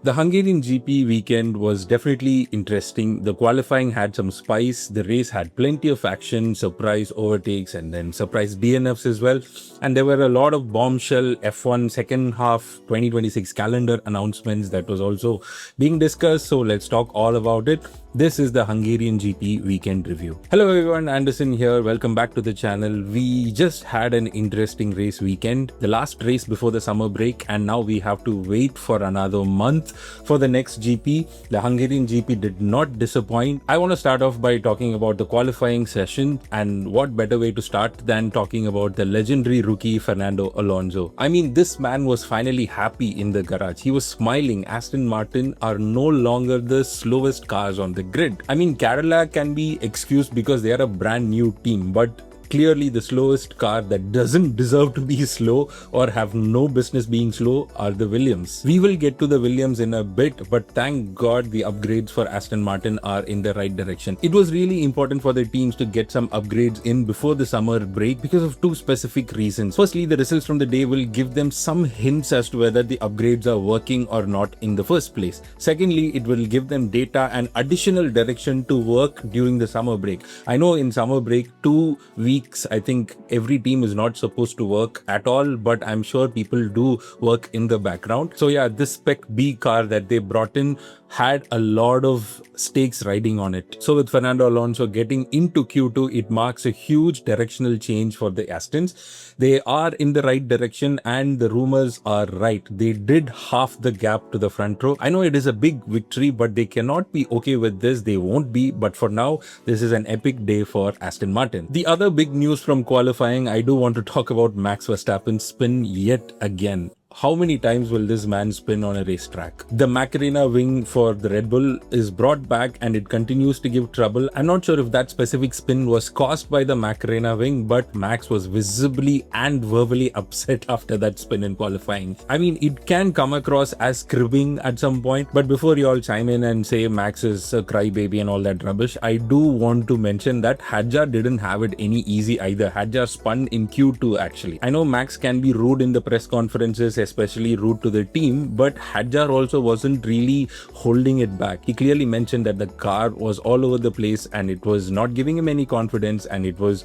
The Hungarian GP weekend was definitely interesting. The qualifying had some spice. The race had plenty of action, surprise overtakes, and then surprise DNFs as well. And there were a lot of bombshell F1 second half 2026 calendar announcements that was also being discussed. So let's talk all about it. This is the Hungarian GP weekend review. Hello everyone, Anderson here. Welcome back to the channel. We just had an interesting race weekend, the last race before the summer break, and now we have to wait for another month for the next GP. The Hungarian GP did not disappoint. I want to start off by talking about the qualifying session, and what better way to start than talking about the legendary rookie Fernando Alonso. I mean, this man was finally happy in the garage. He was smiling. Aston Martin are no longer the slowest cars on the grid. I mean, Cadillac can be excused because they are a brand new team, but clearly the slowest car that doesn't deserve to be slow or have no business being slow are the Williams. We will get to the Williams in a bit, but thank God the upgrades for Aston Martin are in the right direction. It was really important for the teams to get some upgrades in before the summer break because of two specific reasons. Firstly, the results from the day will give them some hints as to whether the upgrades are working or not in the first place. Secondly, it will give them data and additional direction to work during the summer break. I know in summer break, 2 weeks, I think every team is not supposed to work at all, but I'm sure people do work in the background. So yeah, this Spec B car that they brought in had a lot of stakes riding on it. So with Fernando Alonso getting into Q2, it marks a huge directional change for the Astons. They are in the right direction and the rumors are right. They did half the gap to the front row. I know it is a big victory, but they cannot be okay with this. They won't be, but for now, this is an epic day for Aston Martin. The other big news from qualifying, I do want to talk about Max Verstappen's spin yet again. How many times will this man spin on a racetrack? The Macarena Wing for the Red Bull is brought back and it continues to give trouble. I'm not sure if that specific spin was caused by the Macarena Wing, but Max was visibly and verbally upset after that spin in qualifying. I mean, it can come across as cribbing at some point, but before you all chime in and say Max is a crybaby and all that rubbish, I do want to mention that Hadjar didn't have it any easy either. Hadjar spun in Q2 actually. I know Max can be rude in the press conferences, especially rude to the team, but Hadjar also wasn't really holding it back. He clearly mentioned that the car was all over the place and it was not giving him any confidence and it was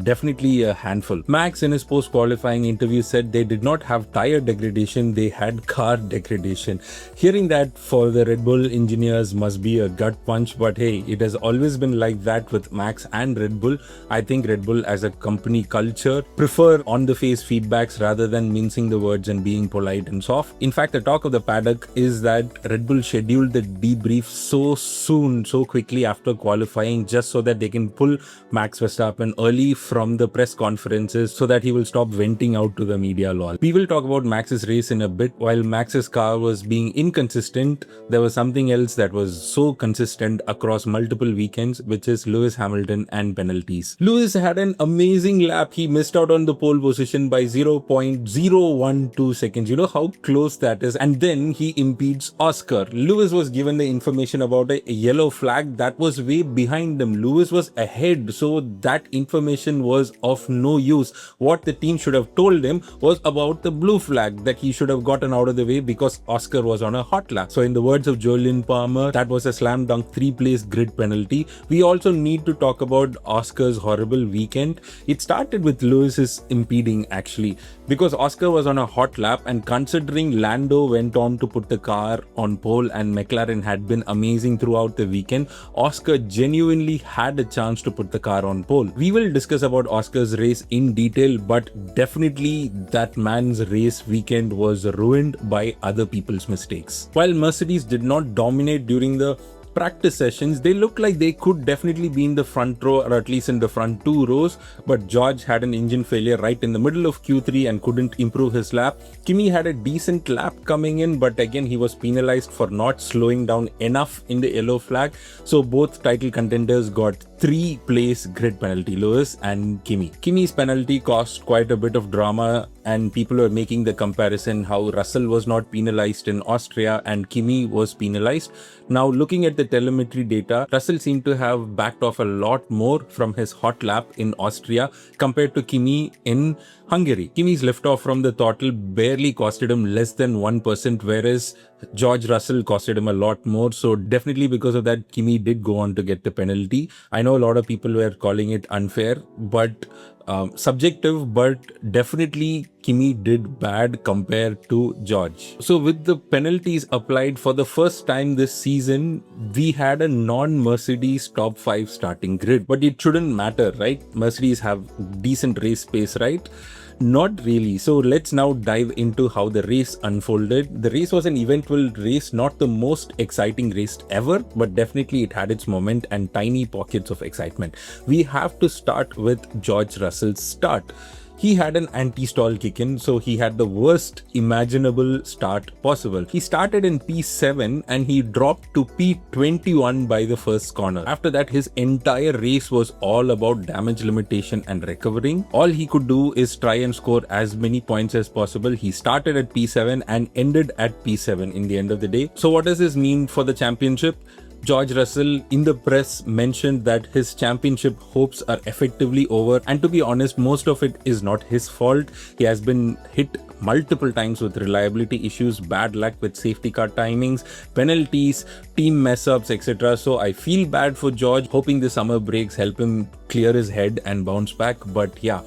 definitely a handful. Max in his post-qualifying interview said they did not have tire degradation, they had car degradation. Hearing that for the Red Bull engineers must be a gut punch, but hey, it has always been like that with Max and Red Bull. I think Red Bull as a company culture prefer on-the-face feedbacks rather than mincing the words and being polite and soft. In fact, the talk of the paddock is that Red Bull scheduled the debrief so soon, so quickly after qualifying, just so that they can pull Max Verstappen early from the press conferences so that he will stop venting out to the media lol. We will talk about Max's race in a bit. While Max's car was being inconsistent, there was something else that was so consistent across multiple weekends, which is Lewis Hamilton and penalties. Lewis had an amazing lap. He missed out on the pole position by 0.012 seconds. You know how close that is, and then he impedes Oscar. Lewis was given the information about a yellow flag that was way behind him. Lewis was ahead, so that information was of no use. What the team should have told him was about the blue flag that he should have gotten out of the way because Oscar was on a hot lap. So in the words of Julian Palmer, that was a slam dunk 3-place grid penalty. We also need to talk about Oscar's horrible weekend. It started with Lewis's impeding actually, because Oscar was on a hot lap, and considering Lando went on to put the car on pole and McLaren had been amazing throughout the weekend, Oscar genuinely had a chance to put the car on pole. We will discuss about Oscar's race in detail, but definitely that man's race weekend was ruined by other people's mistakes. While Mercedes did not dominate during the practice sessions, they looked like they could definitely be in the front row or at least in the front 2 rows, but George had an engine failure right in the middle of Q3 and couldn't improve his lap. Kimi had a decent lap coming in, but again he was penalized for not slowing down enough in the yellow flag. So both title contenders got 3-place grid penalty, Lewis and Kimi. Kimi's penalty caused quite a bit of drama, and people were making the comparison how Russell was not penalized in Austria and Kimi was penalized. Now looking at the telemetry data, Russell seemed to have backed off a lot more from his hot lap in Austria compared to Kimi in Hungary. Kimi's liftoff from the throttle barely costed him less than 1%, whereas George Russell costed him a lot more. So definitely because of that, Kimi did go on to get the penalty. I know a lot of people were calling it unfair, but subjective, but definitely Kimi did bad compared to George. So with the penalties applied for the first time this season, we had a non-Mercedes top 5 starting grid, but it shouldn't matter, right? Mercedes have decent race pace, right? Not really. So let's now dive into how the race unfolded. The race was an eventful race, not the most exciting race ever, but definitely it had its moment and tiny pockets of excitement. We have to start with George Russell's start. He had an anti-stall kick-in, so he had the worst imaginable start possible. He started in P7 and he dropped to P21 by the first corner. After that, his entire race was all about damage limitation and recovering. All he could do is try and score as many points as possible. He started at P7 and ended at P7 in the end of the day. So what does this mean for the championship? George Russell in the press mentioned that his championship hopes are effectively over, and to be honest, most of it is not his fault. He has been hit multiple times with reliability issues, bad luck with safety car timings, penalties, team mess ups, etc. So I feel bad for George, hoping the summer breaks help him clear his head and bounce back. But yeah,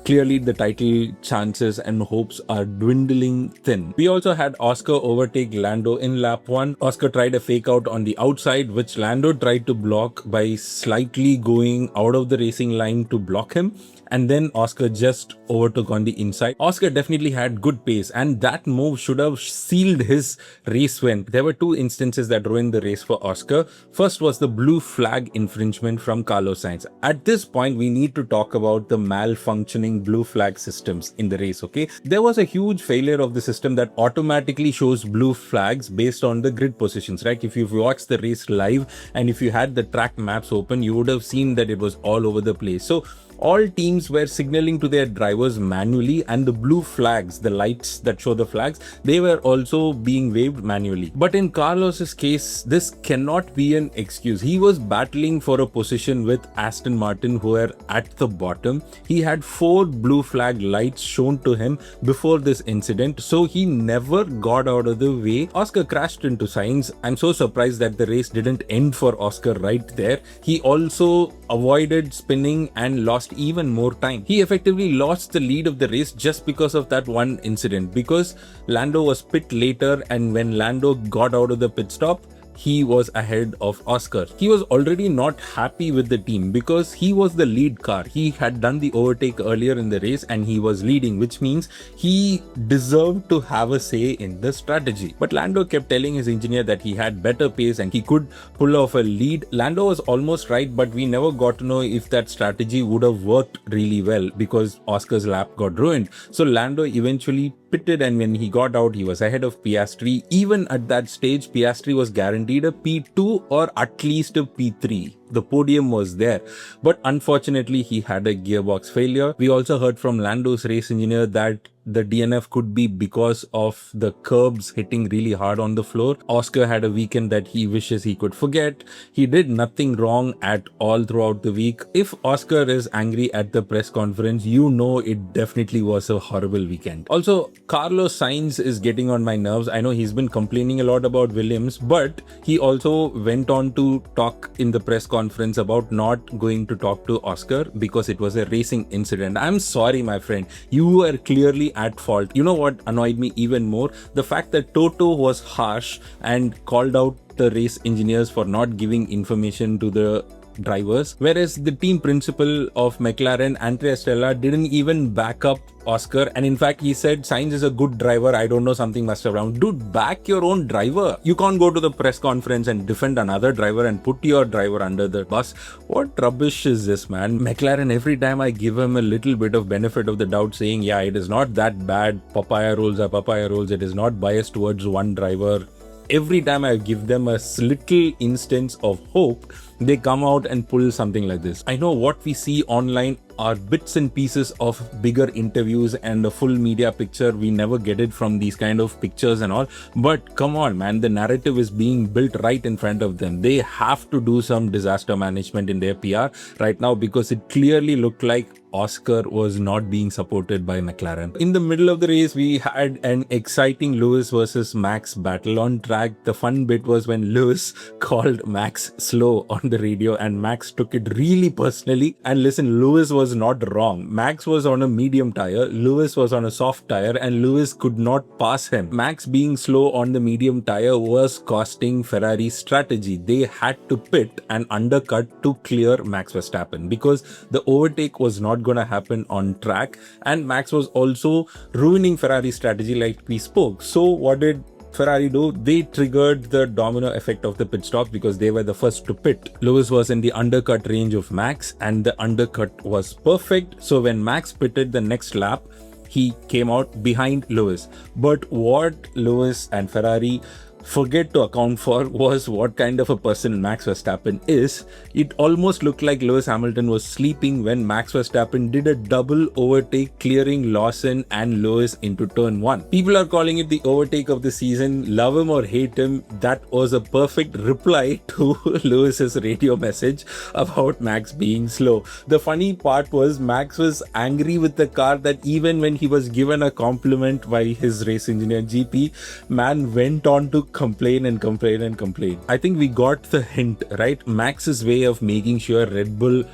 clearly the title chances and hopes are dwindling thin. We also had Oscar overtake Lando in lap 1. Oscar tried a fake out on the outside, which Lando tried to block by slightly going out of the racing line to block him. And then Oscar just overtook on the inside. Oscar definitely had good pace, and that move should have sealed his race win. There were two instances that ruined the race for Oscar. First was the blue flag infringement from Carlos Sainz. At this point, we need to talk about the malfunctioning blue flag systems in the race, okay? There was a huge failure of the system that automatically shows blue flags based on the grid positions, right? If you've watched the race live and if you had the track maps open, you would have seen that it was all over the place. So all teams were signaling to their drivers manually, and the blue flags, the lights that show the flags, they were also being waved manually. But in Carlos's case, this cannot be an excuse. He was battling for a position with Aston Martin, who were at the bottom. He had 4 blue flag lights shown to him before this incident, so he never got out of the way. Oscar crashed into Sainz. I'm so surprised that the race didn't end for Oscar right there. He also avoided spinning and lost even more time. He effectively lost the lead of the race just because of that one incident, because Lando was pit later, and when Lando got out of the pit stop, he was ahead of Oscar. He was already not happy with the team because he was the lead car. He had done the overtake earlier in the race and he was leading, which means he deserved to have a say in the strategy. But Lando kept telling his engineer that he had better pace and he could pull off a lead. Lando was almost right, but we never got to know if that strategy would have worked really well because Oscar's lap got ruined. So Lando eventually pitted, and when he got out, he was ahead of Piastri. Even at that stage, Piastri was guaranteed a P2 or at least a P3. The podium was there, but unfortunately he had a gearbox failure. We also heard from Lando's race engineer that the DNF could be because of the curbs hitting really hard on the floor. Oscar had a weekend that he wishes he could forget. He did nothing wrong at all throughout the week. If Oscar is angry at the press conference, you know it definitely was a horrible weekend. Also, Carlos Sainz is getting on my nerves. I know he's been complaining a lot about Williams, but he also went on to talk in the press conference about not going to talk to Oscar because it was a racing incident. I'm sorry, my friend. You were clearly at fault. You know what annoyed me even more? The fact that Toto was harsh and called out the race engineers for not giving information to the drivers, whereas the team principal of McLaren, Andrea Stella, didn't even back up Oscar, and in fact he said Sainz is a good driver, I don't know, something must have wrong. Dude, back your own driver. You can't go to the press conference and defend another driver and put your driver under the bus. What rubbish is this, man? McLaren, every time I give him a little bit of benefit of the doubt, saying yeah, it is not that bad, papaya rules are papaya rules, it is not biased towards one driver. Every time I give them a little instance of hope, they come out and pull something like this. I know what we see online are bits and pieces of bigger interviews and a full media picture. We never get it from these kind of pictures and all. But come on, man, the narrative is being built right in front of them. They have to do some disaster management in their PR right now, because it clearly looked like Oscar was not being supported by McLaren. In the middle of the race, we had an exciting Lewis versus Max battle on track. The fun bit was when Lewis called Max slow on the radio, and Max took it really personally. And listen, Lewis was not wrong. Max was on a medium tire, Lewis was on a soft tire, and Lewis could not pass him. Max being slow on the medium tire was costing Ferrari's strategy. They had to pit and undercut to clear Max Verstappen, because the overtake was not going to happen on track, and Max was also ruining Ferrari's strategy like we spoke. So what did Ferrari do? They triggered the domino effect of the pit stop because they were the first to pit. Lewis was in the undercut range of Max, and the undercut was perfect. So when Max pitted the next lap, he came out behind Lewis. But what Lewis and Ferrari forget to account for was what kind of a person Max Verstappen is. It almost looked like Lewis Hamilton was sleeping when Max Verstappen did a double overtake, clearing Lawson and Lewis into turn 1. People are calling it the overtake of the season. Love him or hate him, that was a perfect reply to Lewis's radio message about Max being slow. The funny part was Max was angry with the car that even when he was given a compliment by his race engineer GP, man went on to complain. I think we got the hint, right? Max's way of making sure Red Bull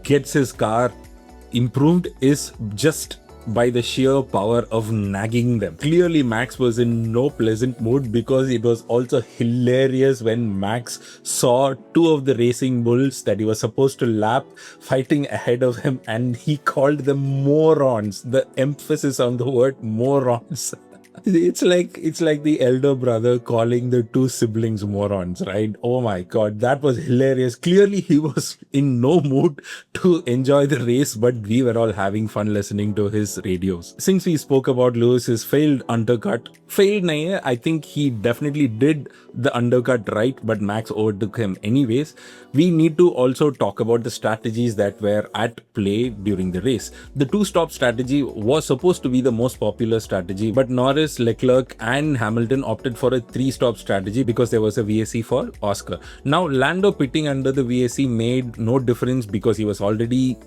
gets his car improved is just by the sheer power of nagging them. Clearly, Max was in no pleasant mood, because it was also hilarious when Max saw two of the racing bulls that he was supposed to lap fighting ahead of him, and he called them morons. The emphasis on the word morons. It's like the elder brother calling the two siblings morons, right? Oh my god, that was hilarious. Clearly he was in no mood to enjoy the race, but we were all having fun listening to his radios. Since we spoke about Lewis's failed undercut, I think he definitely did the undercut right, but Max overtook him anyways. We need to also talk about the strategies that were at play during the race. The two-stop strategy was supposed to be the most popular strategy, but Norris, Leclerc and Hamilton opted for a three-stop strategy because there was a VSC for Oscar. Now, Lando pitting under the VSC made no difference because he was already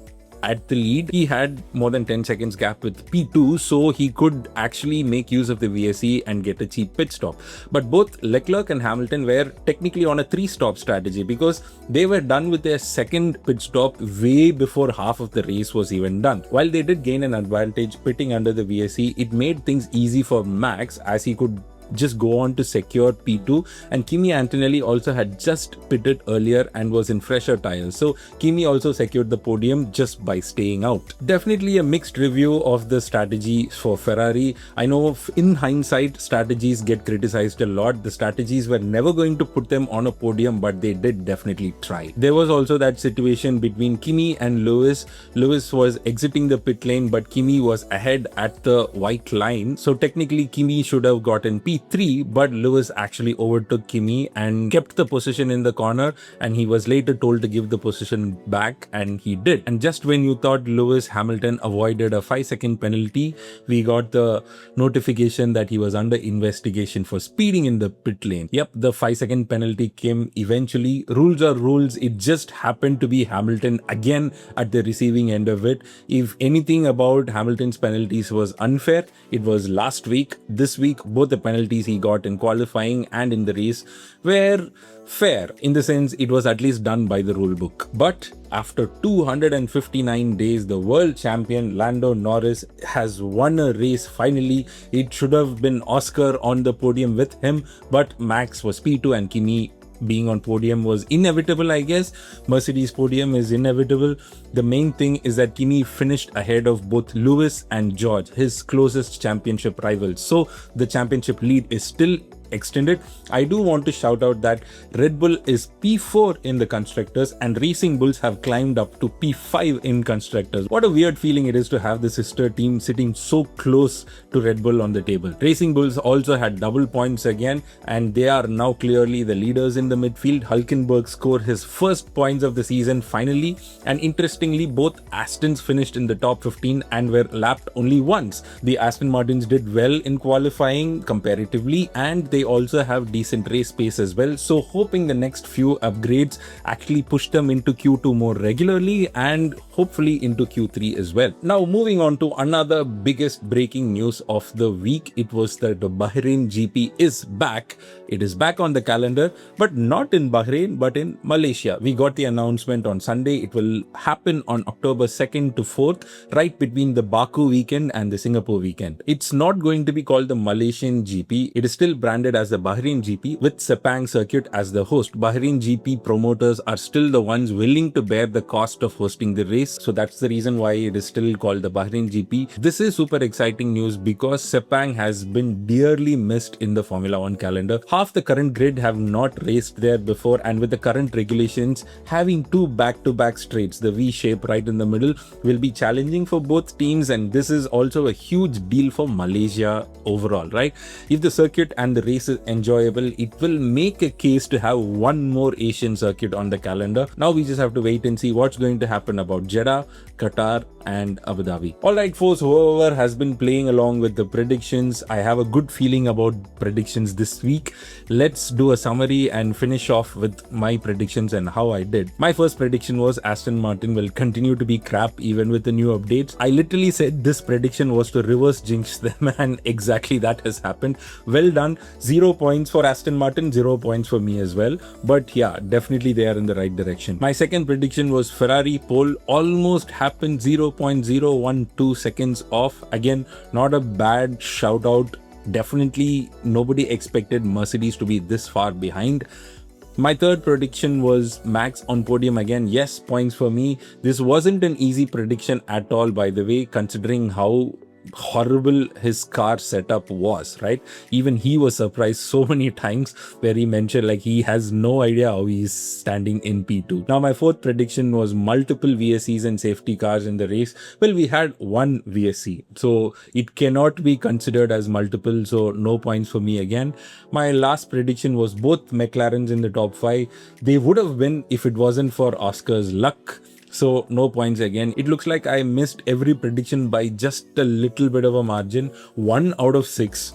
at the lead. He had more than 10 seconds gap with P2, so he could actually make use of the VSC and get a cheap pit stop. But both Leclerc and Hamilton were technically on a three-stop strategy because they were done with their second pit stop way before half of the race was even done. While they did gain an advantage pitting under the VSC, it made things easy for Max as he could just go on to secure P2, and Kimi Antonelli also had just pitted earlier and was in fresher tires, so Kimi also secured the podium just by staying out. Definitely a mixed review of the strategy for Ferrari. I know in hindsight strategies get criticized a lot. The strategies were never going to put them on a podium, but they did definitely try. There was also that situation between Kimi and Lewis. Lewis was exiting the pit lane, but Kimi was ahead at the white line, so technically Kimi should have gotten P3, but Lewis actually overtook Kimi and kept the position in the corner, and he was later told to give the position back, and he did. And just when you thought Lewis Hamilton avoided a 5-second penalty, we got the notification that he was under investigation for speeding in the pit lane. Yep, the 5-second penalty came eventually. Rules are rules. It just happened to be Hamilton again at the receiving end of it. If anything about Hamilton's penalties was unfair, it was last week. This week, both the penalties he got in qualifying and in the race were fair, in the sense it was at least done by the rule book. But after 259 days, the world champion Lando Norris has won a race finally. It should have been Oscar on the podium with him, but Max was P2 and Kimi being on podium was inevitable, I guess. Mercedes podium is inevitable. The main thing is that Kimi finished ahead of both Lewis and George, his closest championship rivals. So the championship lead is still extended. I do want to shout out that Red Bull is P4 in the constructors and Racing Bulls have climbed up to P5 in constructors. What a weird feeling it is to have the sister team sitting so close to Red Bull on the table. Racing Bulls also had double points again and they are now clearly the leaders in the midfield. Hülkenberg scored his first points of the season finally, and interestingly both Astons finished in the top 15 and were lapped only once. The Aston Martins did well in qualifying comparatively and they also have decent race pace as well, so hoping the next few upgrades actually push them into Q2 more regularly and hopefully into Q3 as well. Now moving on to another biggest breaking news of the week, it was that the Bahrain GP is back. It is back on the calendar, but not in Bahrain but in Malaysia. We got the announcement on Sunday. It will happen on October 2nd to 4th, right between the Baku weekend and the Singapore weekend. It's not going to be called the Malaysian GP. It is still branded as the Bahrain GP with Sepang circuit as the host. Bahrain GP promoters are still the ones willing to bear the cost of hosting the race, so that's the reason why it is still called the Bahrain GP. This is super exciting news because Sepang has been dearly missed in the Formula 1 calendar. Half the current grid have not raced there before, and with the current regulations, having two back-to-back straights, the V shape right in the middle, will be challenging for both teams, and this is also a huge deal for Malaysia overall, right? If the circuit and the race is enjoyable, it will make a case to have one more Asian circuit on the calendar. Now we just have to wait and see what's going to happen about Jeddah, Qatar and Abu Dhabi. Alright folks, whoever has been playing along with the predictions, I have a good feeling about predictions this week. Let's do a summary and finish off with my predictions and how I did. My first prediction was Aston Martin will continue to be crap even with the new updates. I literally said this prediction was to reverse jinx them and exactly that has happened. Well done. 0 points for Aston Martin, 0 points for me as well. But yeah, definitely they are in the right direction. My second prediction was Ferrari pole, almost happened, 0.012 seconds off. Again, not a bad shout out. Definitely nobody expected Mercedes to be this far behind. My third prediction was Max on podium again. Yes, points for me. This wasn't an easy prediction at all, by the way, considering how horrible his car setup was, right? Even he was surprised so many times where he mentioned like he has no idea how he's standing in P2. Now my fourth prediction was multiple VSCs and safety cars in the race. Well, we had one VSC, so it cannot be considered as multiple, so no points for me again. My last prediction was both McLarens in the top 5. They would have been if it wasn't for Oscar's luck. So no points again. It looks like I missed every prediction by just a little bit of a margin. 1 out of 6.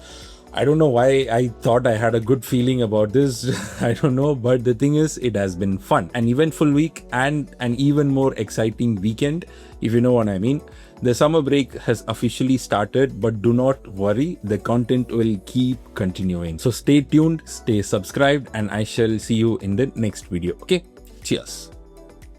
I don't know why I thought I had a good feeling about this. I don't know, but the thing is, it has been fun. An eventful week and an even more exciting weekend, if you know what I mean. The summer break has officially started, but do not worry, the content will keep continuing. So stay tuned, stay subscribed, and I shall see you in the next video. Okay, cheers.